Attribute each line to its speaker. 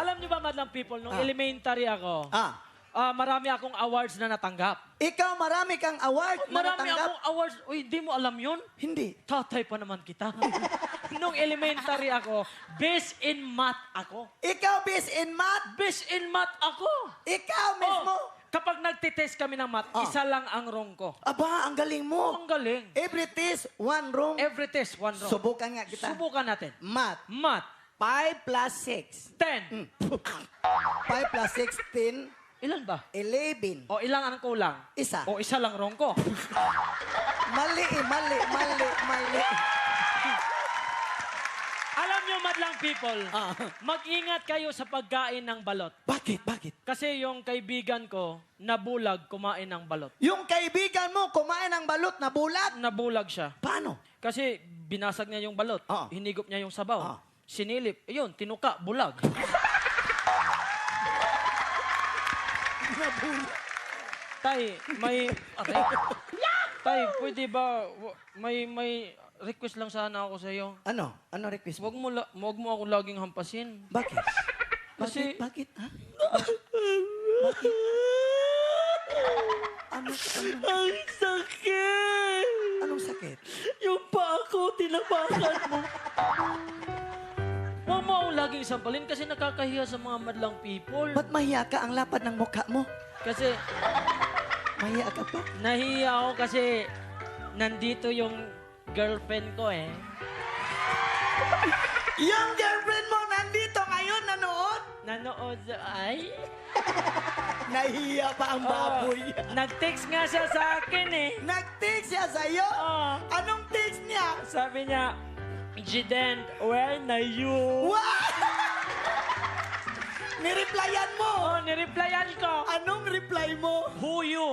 Speaker 1: Alam niyo ba, madlang people, nung elementary ako, marami akong awards na natanggap.
Speaker 2: Ikaw, marami kang award na
Speaker 1: Marami
Speaker 2: natanggap?
Speaker 1: akong awards. Uy, hindi mo alam yun?
Speaker 2: Hindi.
Speaker 1: Tatay pa naman kita. Nung elementary ako, best in math ako.
Speaker 2: Ikaw, best in math?
Speaker 1: Best in math ako.
Speaker 2: Ikaw mismo?
Speaker 1: Kapag nagtitest kami ng math, isa lang ang wrong ko.
Speaker 2: Aba, ang galing mo.
Speaker 1: Ang galing.
Speaker 2: Every test, one wrong.
Speaker 1: Every test, one wrong.
Speaker 2: Subukan nga kita.
Speaker 1: Subukan natin.
Speaker 2: Math.
Speaker 1: Math,
Speaker 2: 5 plus 6.
Speaker 1: 10.
Speaker 2: 5 plus 6, 10.
Speaker 1: Ilan ba?
Speaker 2: 11.
Speaker 1: O ilang ang kulang?
Speaker 2: Isa.
Speaker 1: O isa lang wrong ko.
Speaker 2: Mali.
Speaker 1: Alam nyo, madlang people, mag-ingat kayo sa pagkain ng balot.
Speaker 2: Bakit?
Speaker 1: Kasi yung kaibigan ko, nabulag kumain ng balot.
Speaker 2: Yung kaibigan mo, kumain ng balot na bulat.
Speaker 1: Nabulag siya.
Speaker 2: Paano?
Speaker 1: Kasi binasag niya yung balot. Hinigop niya yung sabaw. Sinilip. Ayun, tinuka, bulag. Tay, Tay, pwede ba, may request lang sana ako sa iyo.
Speaker 2: Ano? Ano request mo?
Speaker 1: Wag mo ako laging hampasin.
Speaker 2: Bakit?
Speaker 1: Kasi-
Speaker 2: Bakit? Ha? Ano?
Speaker 1: Ang sakit!
Speaker 2: Anong sakit?
Speaker 1: Yung pa ako, tinabakan mo. Huwag mo akong laging sampalin kasi nakakahiya sa mga madlang people.
Speaker 2: Ba't mahiya ka? Ang lapad ng mukha mo.
Speaker 1: Kasi
Speaker 2: Mahiya ka pa?
Speaker 1: nahiya ako kasi nandito yung girlfriend ko eh.
Speaker 2: Yung girlfriend mo nandito ngayon, nanood?
Speaker 1: Nanood ay.
Speaker 2: Nahiya pa ang baboy.
Speaker 1: Nag-text nga siya sa akin eh.
Speaker 2: Nag-text siya sa'yo? Anong text niya?
Speaker 1: Sabi niya, Jiden, where na you?
Speaker 2: Wow! Nireplyan mo?
Speaker 1: Nireplyan ko.
Speaker 2: Anong reply mo?
Speaker 1: Who you?